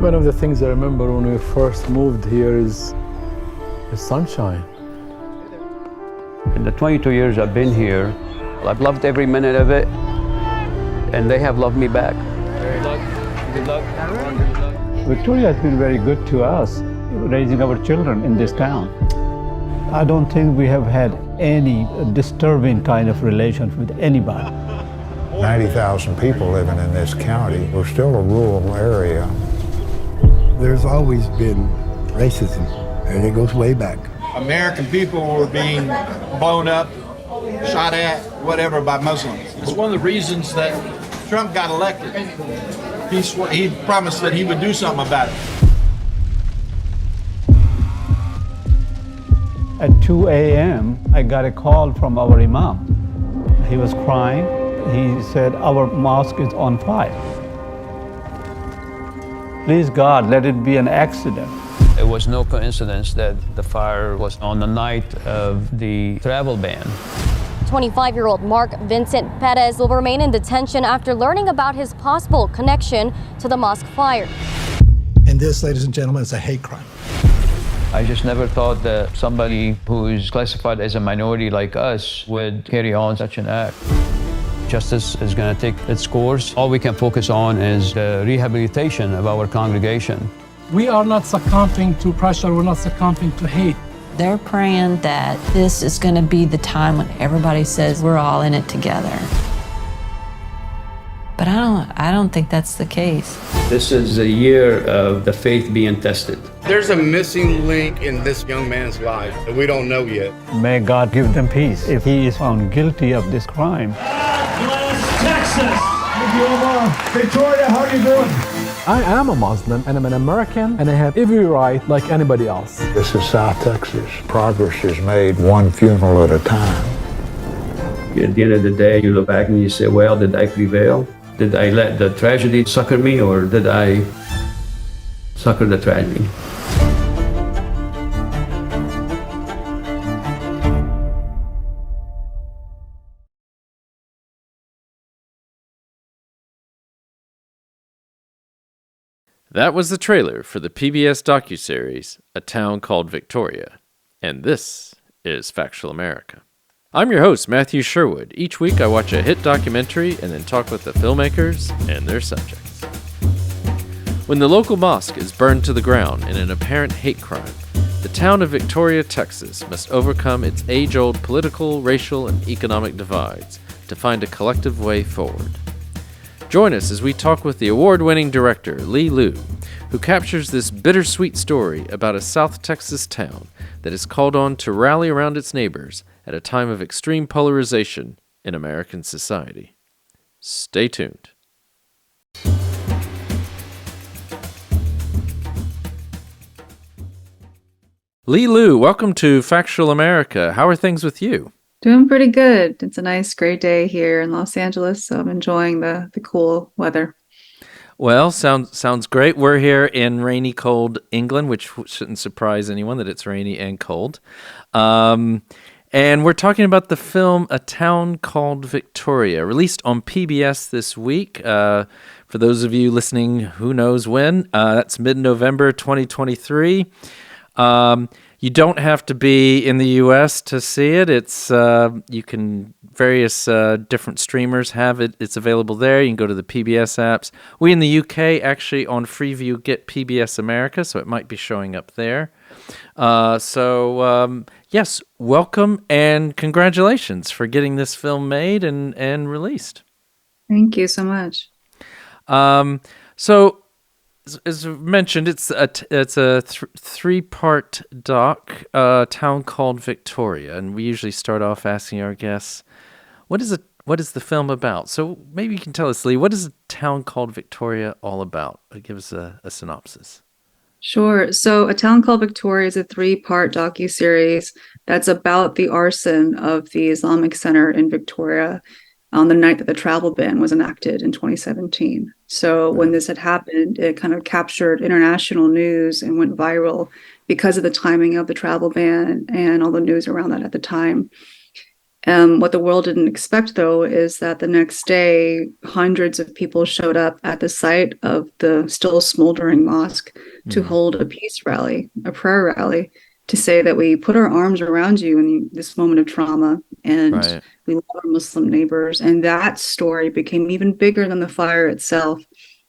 one of the things I remember when we first moved here is sunshine. In the 22 years I've been here, I've loved every minute of it, and they have loved me back. Good luck. Good luck. Victoria has been very good to us, raising our children in this town. I don't think we have had any disturbing kind of relations with anybody. 90,000 people living in this county. We're still a rural area. There's always been racism, and it goes way back. American people were being blown up, shot at, whatever, by Muslims. It's one of the reasons that Trump got elected. He promised that he would do something about it. At 2 a.m., I got a call from our imam. He was crying. He said, "Our mosque is on fire." Please God, let it be an accident. It was no coincidence that the fire was on the night of the travel ban. 25-year-old Mark Vincent Perez will remain in detention after learning about his possible connection to the mosque fire. And this, ladies and gentlemen, is a hate crime. I just never thought that somebody who's classified as a minority like us would carry on such an act. Justice is going to take its course. All we can focus on is the rehabilitation of our congregation. We are not succumbing to pressure, we're not succumbing to hate. They're praying that this is going to be the time when everybody says we're all in it together. But I don't think that's the case. This is a year of the faith being tested. There's a missing link in this young man's life that we don't know yet. May God give them peace if he is found guilty of this crime. Texas! Victoria, how are you doing? I am a Muslim and I'm an American and I have every right like anybody else. This is South Texas. Progress is made one funeral at a time. At the end of the day, you look back and you say, well, did I prevail? Did I let the tragedy succor me, or did I succor the tragedy? That was the trailer for the PBS docuseries, A Town Called Victoria. And this is Factual America. I'm your host, Matthew Sherwood. Each week I watch a hit documentary and then talk with the filmmakers and their subjects. When the local mosque is burned to the ground in an apparent hate crime, the town of Victoria, Texas must overcome its age-old political, racial, and economic divides to find a collective way forward. Join us as we talk with the award-winning director, Lee Liu, who captures this bittersweet story about a South Texas town that is called on to rally around its neighbors at a time of extreme polarization in American society. Stay tuned. Lee Liu, welcome to Factual America. How are things with you? Doing pretty good. It's a nice, great day here in Los Angeles, so I'm enjoying the cool weather. Well, sounds great. We're here in rainy, cold England, which shouldn't surprise anyone that it's rainy and cold. And we're talking about the film A Town Called Victoria, released on PBS this week. For those of you listening, who knows when? That's mid-November 2023. You don't have to be in the U.S. to see it. It's you can various different streamers have it. It's available there. You can go to the PBS apps. We in the U.K. actually on Freeview get PBS America, so it might be showing up there. Yes, welcome and congratulations for getting this film made and released. Thank you so much. So, as mentioned, it's a three-part doc, Town Called Victoria, and we usually start off asking our guests, what is the film about? So maybe you can tell us, Lee, what is A Town Called Victoria all about? Give us a synopsis. Sure. So A Town Called Victoria is a 3-part docuseries that's about the arson of the Islamic Center in Victoria on the night that the travel ban was enacted in 2017. So when this had happened, it kind of captured international news and went viral because of the timing of the travel ban and all the news around that at the time. What the world didn't expect, though, is that the next day, hundreds of people showed up at the site of the still smoldering mosque to hold a peace rally, a prayer rally, to say that we put our arms around you in this moment of trauma and we love our Muslim neighbors. And that story became even bigger than the fire itself,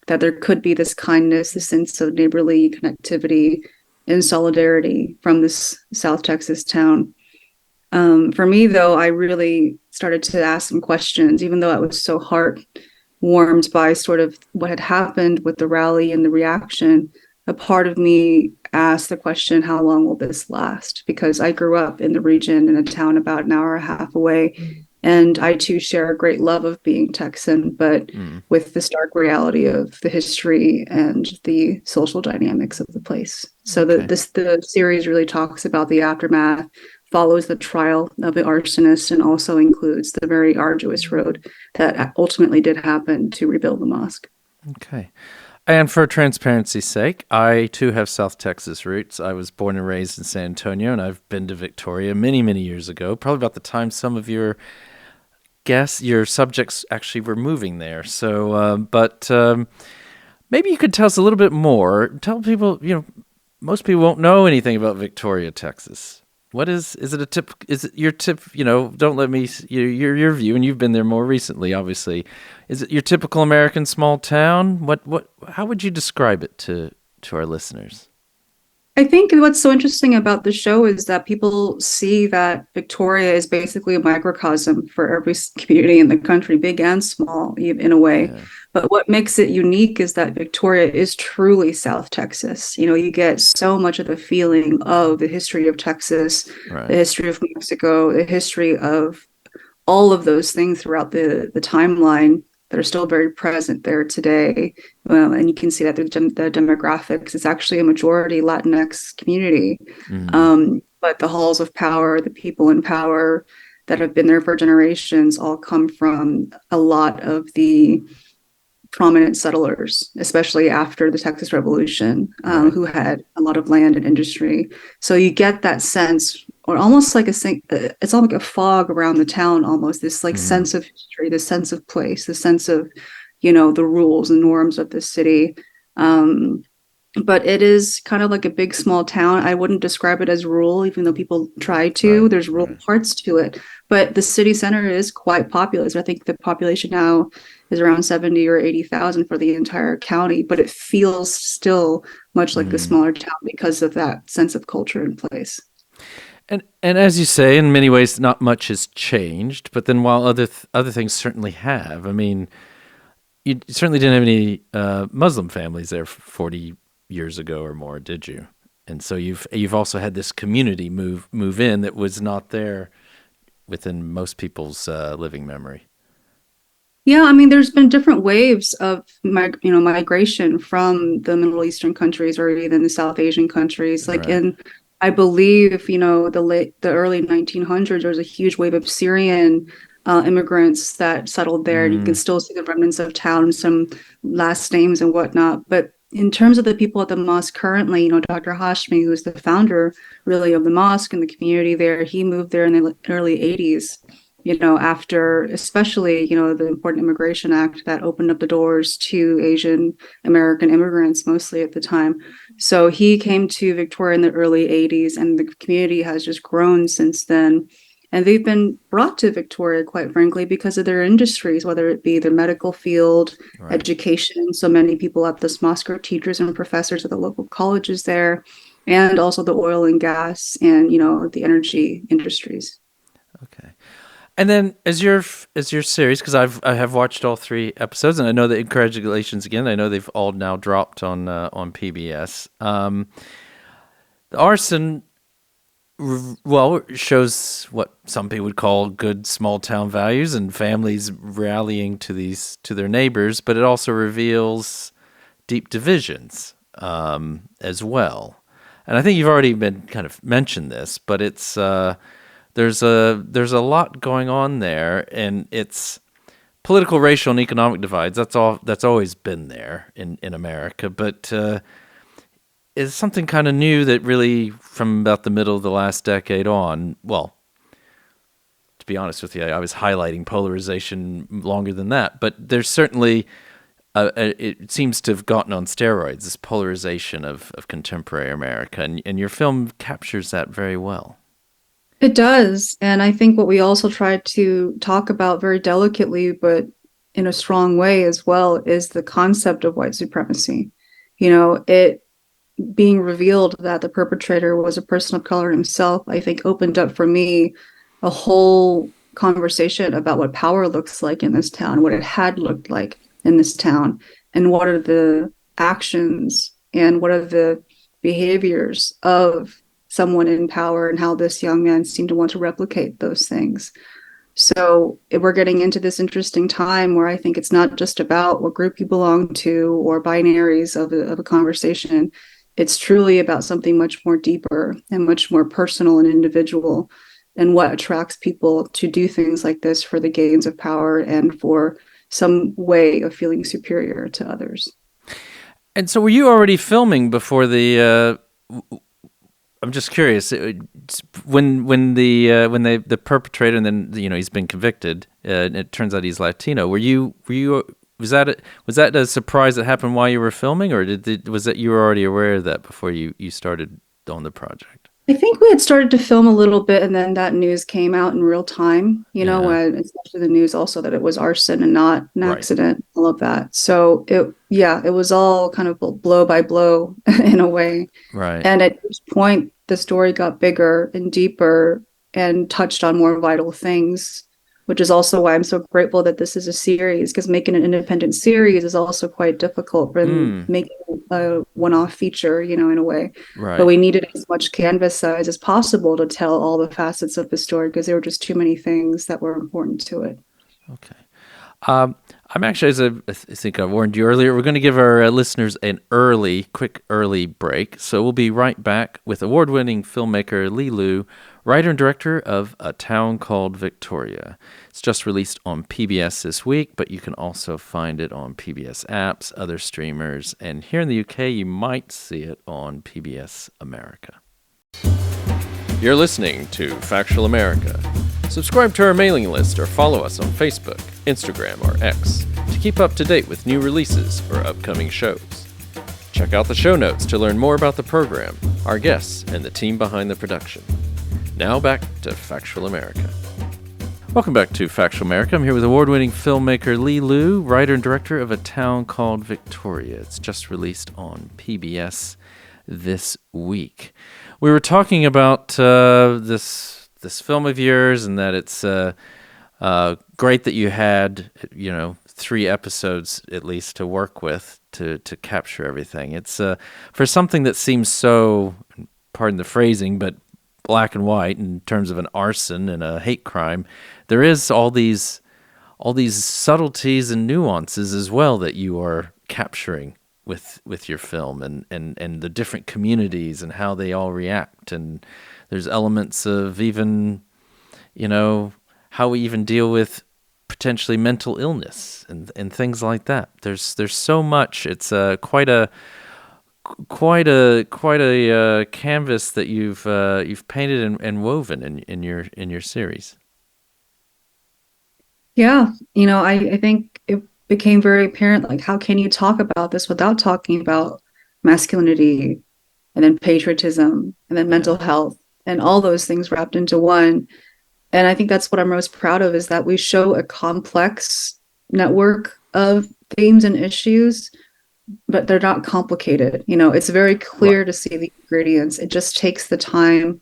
that there could be this kindness, this sense of neighborly connectivity and solidarity from this South Texas town. For me, though, I really started to ask some questions, even though I was so heart warmed by sort of what had happened with the rally and the reaction. A part of me asked the question, how long will this last? Because I grew up in the region in a town about an hour and a half away. And I too share a great love of being Texan, but with the stark reality of the history and the social dynamics of the place. So the series really talks about the aftermath, follows the trial of the arsonist, and also includes the very arduous road that ultimately did happen to rebuild the mosque. Okay. And for transparency's sake, I too have South Texas roots. I was born and raised in San Antonio, and I've been to Victoria many, many years ago, probably about the time some of your subjects actually were moving there. So, but maybe you could tell us a little bit more. Tell people, most people won't know anything about Victoria, Texas. What is it a tip? Is it your tip? Don't let me, your view, and you've been there more recently, obviously. Is it your typical American small town? How would you describe it to our listeners? I think what's so interesting about the show is that people see that Victoria is basically a microcosm for every community in the country, big and small, in a way. Yeah. But what makes it unique is that Victoria is truly South Texas. You get so much of the feeling of the history of Texas, the history of Mexico, the history of all of those things throughout the timeline that are still very present there today. And you can see that through the demographics. It's actually a majority Latinx community. But the halls of power, the people in power that have been there for generations all come from a lot of the prominent settlers, especially after the Texas Revolution, who had a lot of land and industry. So you get that sense, or almost like it's all like a fog around the town, almost this sense of history, this sense of place, the sense of, the rules and norms of the city. But it is kind of like a big, small town. I wouldn't describe it as rural, even though people try to. There's rural parts to it. But the city center is quite populous. I think the population now is around 70 or 80,000 for the entire county. But it feels still much like a smaller town because of that sense of culture in place. And as you say, in many ways, not much has changed. But then while other things certainly have, I mean, you certainly didn't have any Muslim families there 40 years ago or more, did you? And so you've also had this community move in that was not there within most people's living memory. Yeah, I mean, there's been different waves of migration from the Middle Eastern countries or even the South Asian countries. I believe, the early 1900s, there was a huge wave of Syrian immigrants that settled there. And you can still see the remnants of towns, some last names and whatnot. But in terms of the people at the mosque currently, Dr. Hashmi, who is the founder really of the mosque and the community there, he moved there in the early 80s, after especially, the important Immigration Act that opened up the doors to Asian American immigrants, mostly at the time. So he came to Victoria in the early 80s, and the community has just grown since then. And they've been brought to Victoria, quite frankly, because of their industries, whether it be the medical field, education. So many people at this mosque are teachers and professors at the local colleges there, and also the oil and gas and, the energy industries. Okay. And then as your series, because I have watched all 3 episodes, and I know that, congratulations again, I know they've all now dropped on PBS. The arson, shows what some people would call good small town values and families rallying to their neighbors, but it also reveals deep divisions as well. And I think you've already been kind of mentioned this, but it's there's a lot going on there, and it's political, racial, and economic divides. That's always been there in America, but is something kind of new that really, from about the middle of the last decade on, well, be honest with you, I was highlighting polarization longer than that. But there's certainly, it seems to have gotten on steroids, this polarization of contemporary America. And your film captures that very well. It does. And I think what we also try to talk about very delicately, but in a strong way as well, is the concept of white supremacy. It being revealed that the perpetrator was a person of color himself, I think opened up for me a whole conversation about what power looks like in this town, what it had looked like in this town, and what are the actions and what are the behaviors of someone in power, and how this young man seemed to want to replicate those things. So we're getting into this interesting time where I think it's not just about what group you belong to or binaries of a conversation. It's truly about something much more deeper and much more personal and individual, and what attracts people to do things like this for the gains of power and for some way of feeling superior to others. And so were you already filming before the... I'm just curious, when the perpetrator, and then he's been convicted, and it turns out he's Latino. Was that a surprise that happened while you were filming, or was that you were already aware of that before you started on the project? I think we had started to film a little bit, and then that news came out in real time. When especially the news also that it was arson and not an accident, all of that. So it was all kind of blow by blow in a way. Right. And at each point, the story got bigger and deeper and touched on more vital things, which is also why I'm so grateful that this is a series, because making an independent series is also quite difficult from making a one-off feature, in a way. Right. But we needed as much canvas size as possible to tell all the facets of the story, because there were just too many things that were important to it. Okay. I'm actually, as I think I warned you earlier, we're going to give our listeners an quick early break. So we'll be right back with award-winning filmmaker Lee Lu, writer and director of A Town Called Victoria. It's just released on PBS this week, but you can also find it on PBS apps, other streamers, and here in the UK, you might see it on PBS America. You're listening to Factual America. Subscribe to our mailing list or follow us on Facebook, Instagram, or X to keep up to date with new releases or upcoming shows. Check out the show notes to learn more about the program, our guests, and the team behind the production. Now back to Factual America. Welcome back to Factual America. I'm here with award-winning filmmaker Lee Lu, writer and director of A Town Called Victoria. It's just released on PBS this week. We were talking about this film of yours, and that it's great that you had 3 episodes at least to work with to capture everything. It's for something that seems so, pardon the phrasing, but black and white in terms of an arson and a hate crime. There is all these subtleties and nuances as well that you are capturing with your film, and the different communities and how they all react. And there's elements of even, how we even deal with potentially mental illness and things like that. There's so much. It's quite a canvas that you've painted and woven in your series. Yeah, I think it became very apparent, like, how can you talk about this without talking about masculinity and then patriotism and then mental health and all those things wrapped into one. And I think that's what I'm most proud of, is that we show a complex network of themes and issues, but they're not complicated. It's very clear to see the ingredients. It just takes the time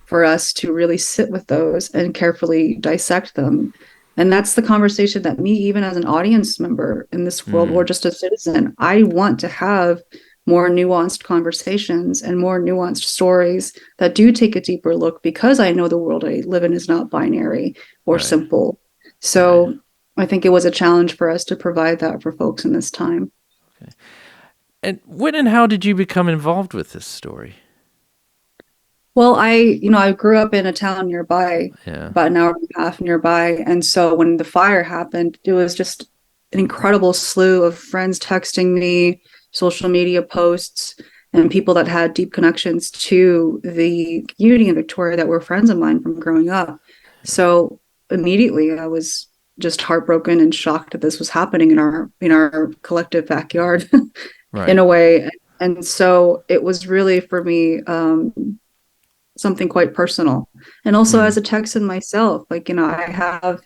for us to really sit with those and carefully dissect them. And that's the conversation that me, even as an audience member in this world, or just a citizen, I want to have more nuanced conversations and more nuanced stories that do take a deeper look, because I know the world I live in is not binary or simple. So I think it was a challenge for us to provide that for folks in this time. Okay. And when and how did you become involved with this story? Well, I grew up in a town nearby, about an hour and a half nearby. And so when the fire happened, it was just an incredible slew of friends texting me, social media posts, and people that had deep connections to the community in Victoria that were friends of mine from growing up. So immediately, I was just heartbroken and shocked that this was happening in our collective backyard Right. in a way. And so it was really for me something quite personal. And also as a Texan myself, like, I have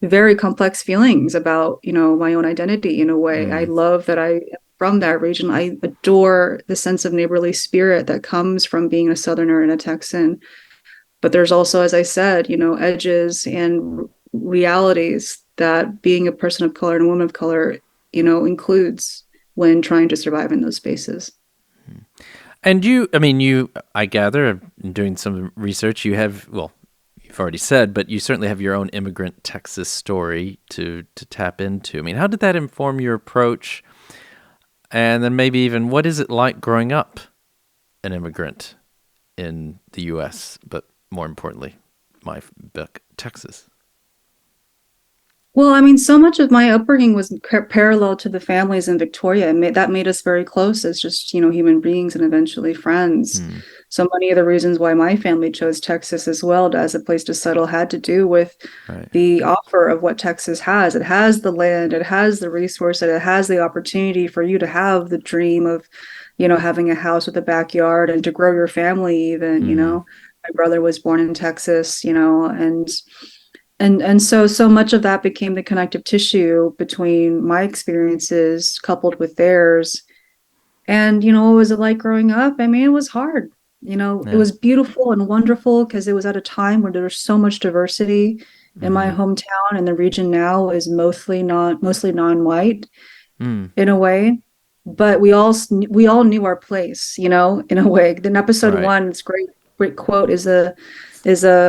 very complex feelings about, my own identity in a way. I love that I am from that region. I adore the sense of neighborly spirit that comes from being a Southerner and a Texan. But there's also, as I said, edges and realities that being a person of color and a woman of color, includes when trying to survive in those spaces. And I gather, in doing some research, you have, well, you've already said, but you certainly have your own immigrant Texas story to tap into. I mean, how did that inform your approach? And then maybe even, what is it like growing up an immigrant in the U.S., but more importantly, Texas? Well, so much of my upbringing was parallel to the families in Victoria. That made us very close as just, human beings and eventually friends. So many of the reasons why my family chose Texas as well as a place to settle had to do with the offer of what Texas has. It has the land, it has the resource, it has the opportunity for you to have the dream of, having a house with a backyard and to grow your family even, My brother was born in Texas, and so much of that became the connective tissue between my experiences coupled with theirs. And, what was it like growing up? It was hard. It was beautiful and wonderful because it was at a time where there was so much diversity in my hometown, and the region now is mostly non-white in a way. But we all knew our place, in a way. Then episode 1, it's great quote is a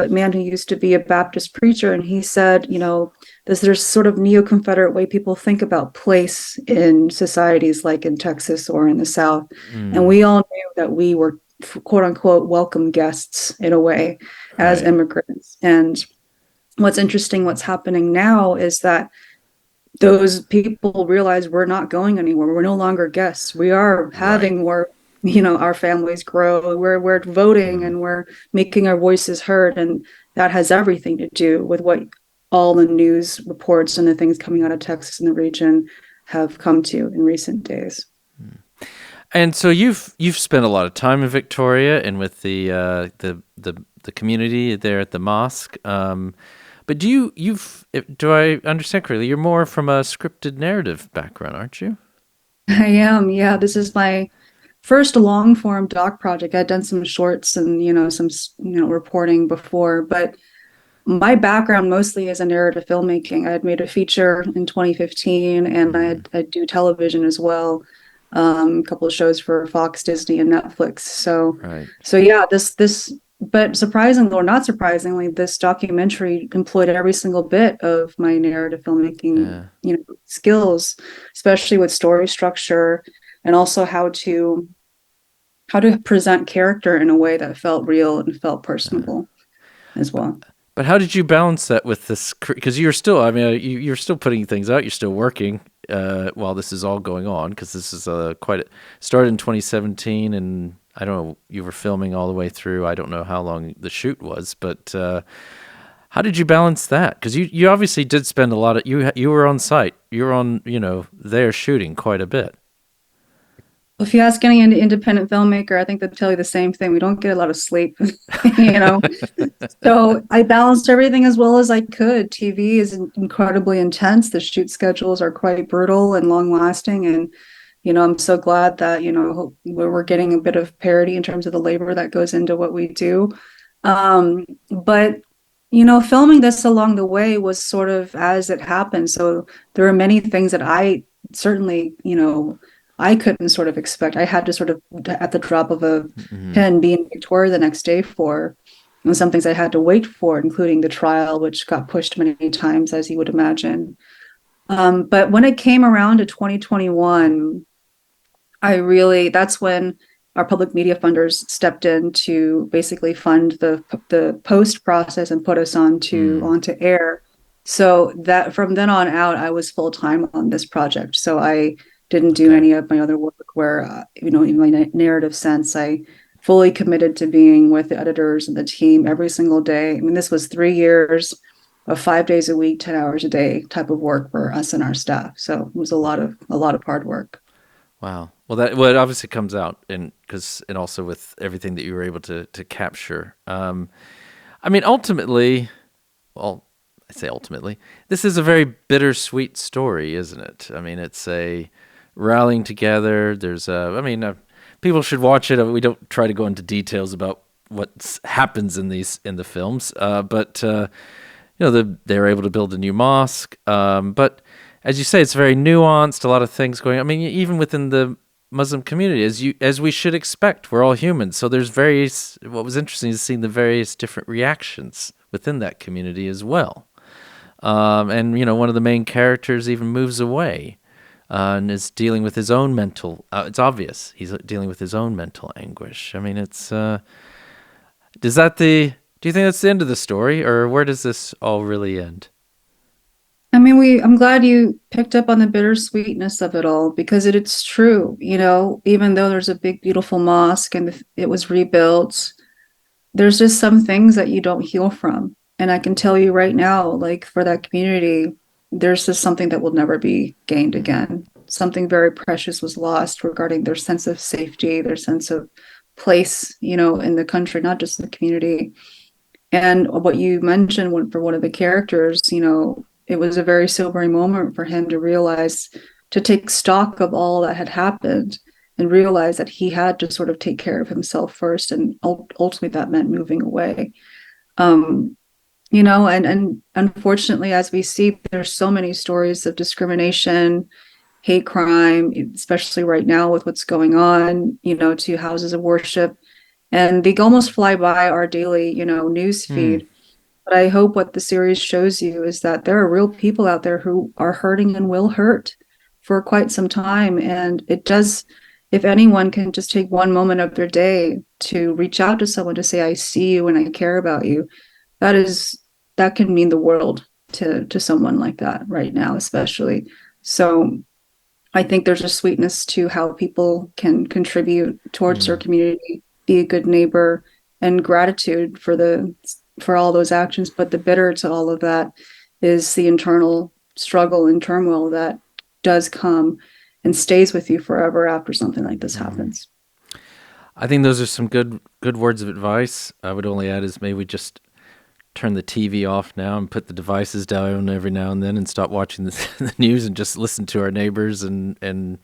man who used to be a Baptist preacher, and he said, there's sort of neo-Confederate way people think about place in societies like in Texas or in the South. And we all knew that we were quote unquote welcome guests in a way as immigrants. And what's interesting, what's happening now is that those people realize we're not going anywhere. We're no longer guests. We are having more, our families grow. We're voting and we're making our voices heard. And that has everything to do with what all the news reports and the things coming out of Texas and the region have come to in recent days. And so you've spent a lot of time in Victoria and with the community there at the mosque. But do I understand correctly? You're more from a scripted narrative background, aren't you? I am. Yeah, this is my first long form doc project. I'd done some shorts and some reporting before, but my background mostly is in narrative filmmaking. I had made a feature in 2015, and I do television as well. A couple of shows for Fox, Disney, and Netflix. So yeah, this. But surprisingly or not surprisingly, this documentary employed every single bit of my narrative filmmaking, skills, especially with story structure and also how to present character in a way that felt real and felt personable as well. But how did you balance that with this? Because you're still, you're still putting things out. You're still working while this is all going on. Because this is started in 2017, and I don't know, you were filming all the way through. I don't know how long the shoot was, but how did you balance that? Because you obviously did spend a lot of you were on site. You were on there shooting quite a bit. If you ask any independent filmmaker, I think they'll tell you the same thing. We don't get a lot of sleep, So I balanced everything as well as I could. TV is incredibly intense. The shoot schedules are quite brutal and long lasting. And, I'm so glad that, we're getting a bit of parity in terms of the labor that goes into what we do. But filming this along the way was sort of as it happened. So there are many things that I certainly, I couldn't sort of expect. I had to sort of, at the drop of a pen, be in Victoria the next day for, and some things I had to wait for, including the trial, which got pushed many times, as you would imagine. But when it came around to 2021, that's when our public media funders stepped in to basically fund the post process and put us onto air. So that from then on out, I was full time on this project. So I didn't do any of my other work where, in my narrative sense, I fully committed to being with the editors and the team every single day. This was 3 years of 5 days a week, 10 hours a day type of work for us and our staff. So it was a lot of hard work. Wow. Well, it obviously comes out, and also with everything that you were able to capture. I mean, ultimately, well, I say ultimately, this is a very bittersweet story, isn't it? I mean, it's a rallying together. People should watch it. We don't try to go into details about what happens in the films, but they're able to build a new mosque. But as you say, it's very nuanced. A lot of things going on. I mean, even within the Muslim community, as we should expect, we're all humans. So there's various. What was interesting is seeing the various different reactions within that community as well. And one of the main characters even moves away and is dealing with his own mental. It's obvious he's dealing with his own mental anguish. I mean, it's. Do you think that's the end of the story, or where does this all really end? I mean, I'm glad you picked up on the bittersweetness of it all, because it's true. Even though there's a big, beautiful mosque and it was rebuilt, there's just some things that you don't heal from. And I can tell you right now, like for that community, there's just something that will never be gained again. Something very precious was lost regarding their sense of safety, their sense of place, in the country, not just the community. And what you mentioned for one of the characters, it was a very sobering moment for him to realize, to take stock of all that had happened and realize that he had to sort of take care of himself first. And ultimately that meant moving away. And unfortunately, as we see, there's so many stories of discrimination, hate crime, especially right now with what's going on, to houses of worship. And they almost fly by our daily, news feed. But I hope what the series shows you is that there are real people out there who are hurting and will hurt for quite some time. And it does, if anyone can just take one moment of their day to reach out to someone to say, I see you and I care about you, that can mean the world to someone like that right now, especially. So I think there's a sweetness to how people can contribute towards their community, be a good neighbor, and gratitude for all those actions. But the bitter to all of that is the internal struggle and turmoil that does come and stays with you forever after something like this happens. I think those are some good words of advice. I would only add is maybe just turn the TV off now and put the devices down every now and then and stop watching the news and just listen to our neighbors and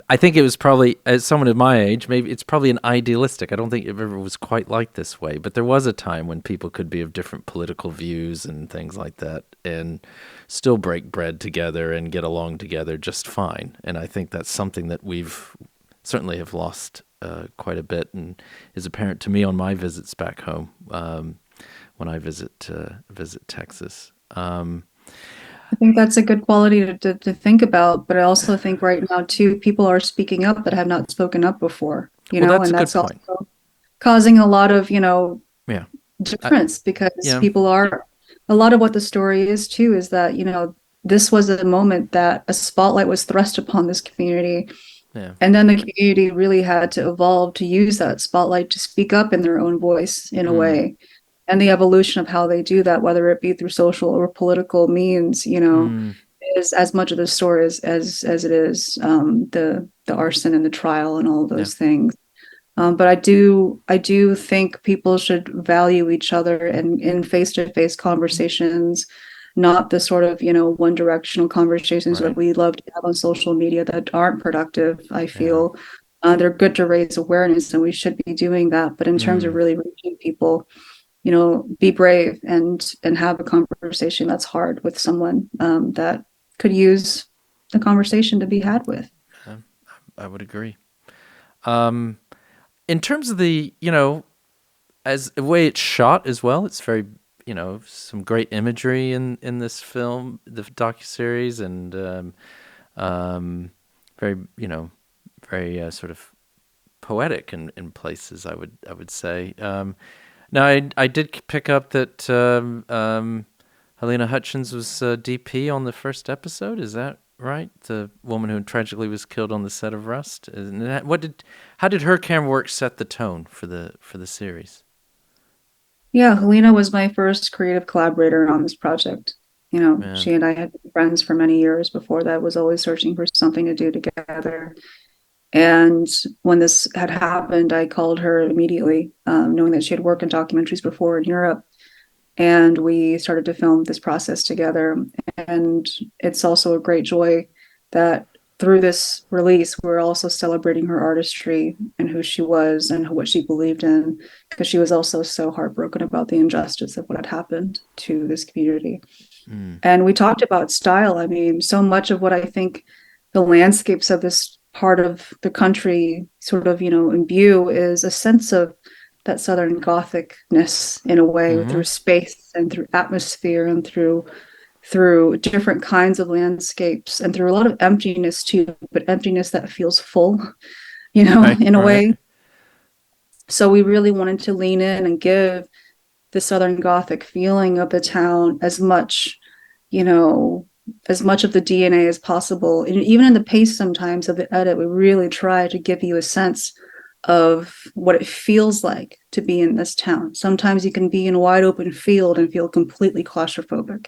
I think it was probably, as someone of my age, maybe it's probably an idealistic. I don't think it ever was quite like this way, but there was a time when people could be of different political views and things like that and still break bread together and get along together just fine. And I think that's something that we've certainly have lost quite a bit, and is apparent to me on my visits back home when I visit Texas. I think that's a good quality to think about, but I also think right now too, people are speaking up that have not spoken up before, and that's also causing a lot of, difference because people are, a lot of what the story is too, is that, this was a moment that a spotlight was thrust upon this community. Yeah. And then the community really had to evolve to use that spotlight to speak up in their own voice in a way. And the evolution of how they do that, whether it be through social or political means, is as much of the story as it is the arson and the trial and all of those things. But I do think people should value each other and in face-to-face conversations, not the sort of, one-directional conversations that we love to have on social media that aren't productive, I feel. They're good to raise awareness, and we should be doing that. But in terms of really reaching people, be brave and have a conversation that's hard with someone that could use the conversation to be had with. I would agree. In terms of the, as the way it's shot as well, it's very, some great imagery in this film, the docuseries, and very, very sort of poetic in places, I would say. Now, I did pick up that Halyna Hutchins was DP on the first episode. Is that right? The woman who tragically was killed on the set of Rust. How did her camera work set the tone for the series? Yeah, Halyna was my first creative collaborator on this project. You know, Man. she and I had been friends for many years before that, was always searching for something to do together. And when this had happened, I called her immediately, knowing that she had worked in documentaries before in Europe. And we started to film this process together. And it's also a great joy that through this release, we're also celebrating her artistry and who she was and what she believed in, because she was also so heartbroken about the injustice of what had happened to this community. And we talked about style. I mean, so much of what I think the landscapes of this part of the country sort of, imbue is a sense of that Southern Gothicness in a way, through space and through atmosphere and through different kinds of landscapes and through a lot of emptiness too, but emptiness that feels full, in a way. So we really wanted to lean in and give the Southern Gothic feeling of the town as much of the DNA as possible. And even in the pace sometimes of the edit, we really try to give you a sense of what it feels like to be in this town. Sometimes you can be in a wide open field and feel completely claustrophobic,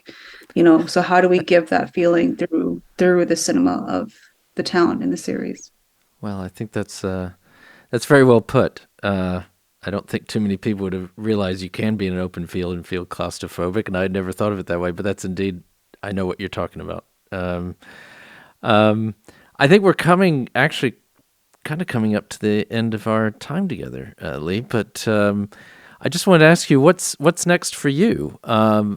so how do we give that feeling through the cinema of the town in the series? Well, I think that's very well put. I don't think too many people would have realized you can be in an open field and feel claustrophobic, and I'd never thought of it that way, but that's indeed, I know what you're talking about. I think we're coming up to the end of our time together, Lee, but I just wanted to ask you, what's next for you?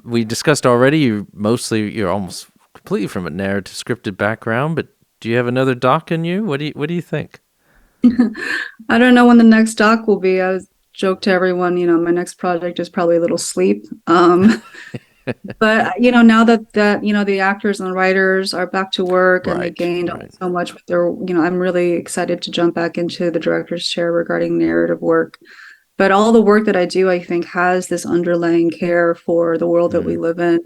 We discussed already, you're almost completely from a narrative scripted background, but do you have another doc in you? What do you think? I don't know when the next doc will be. I joke to everyone, my next project is probably a little sleep. But now that the actors and the writers are back to work and they gained so much with their, I'm really excited to jump back into the director's chair regarding narrative work. But all the work that I do, I think, has this underlying care for the world that we live in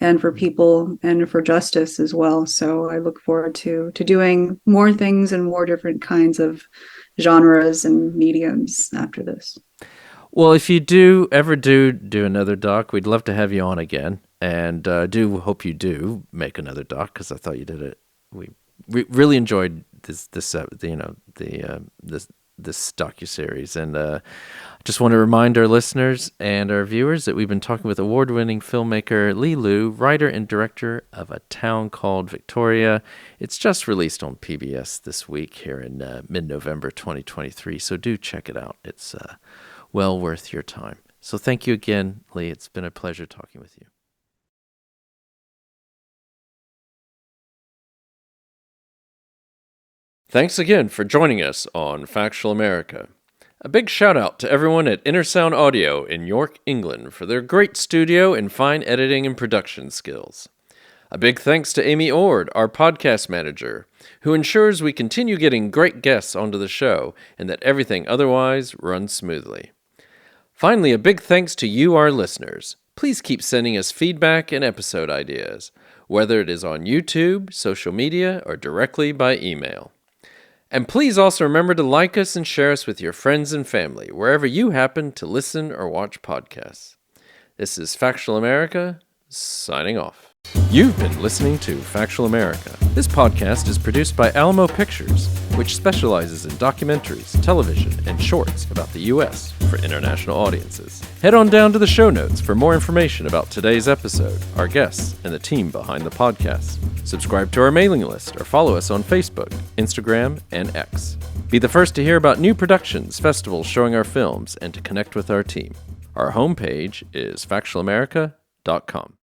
and for people and for justice as well. So I look forward to doing more things and more different kinds of genres and mediums after this. Well, if you do ever do another doc, we'd love to have you on again, and do hope you do make another doc, because I thought you did it. We really enjoyed this docuseries, and I just want to remind our listeners and our viewers that we've been talking with award-winning filmmaker Lee Liu, writer and director of A Town Called Victoria. It's just released on PBS this week here in mid-November 2023, so do check it out. It's well worth your time. So thank you again, Lee. It's been a pleasure talking with you. Thanks again for joining us on Factual America. A big shout out to everyone at Intersound Audio in York, England for their great studio and fine editing and production skills. A big thanks to Amy Ord, our podcast manager, who ensures we continue getting great guests onto the show and that everything otherwise runs smoothly. Finally, a big thanks to you, our listeners. Please keep sending us feedback and episode ideas, whether it is on YouTube, social media, or directly by email. And please also remember to like us and share us with your friends and family, wherever you happen to listen or watch podcasts. This is Factual America, signing off. You've been listening to Factual America. This podcast is produced by Alamo Pictures, which specializes in documentaries, television, and shorts about the U.S. for international audiences. Head on down to the show notes for more information about today's episode, our guests, and the team behind the podcast. Subscribe to our mailing list or follow us on Facebook, Instagram, and X. Be the first to hear about new productions, festivals showing our films, and to connect with our team. Our homepage is factualamerica.com.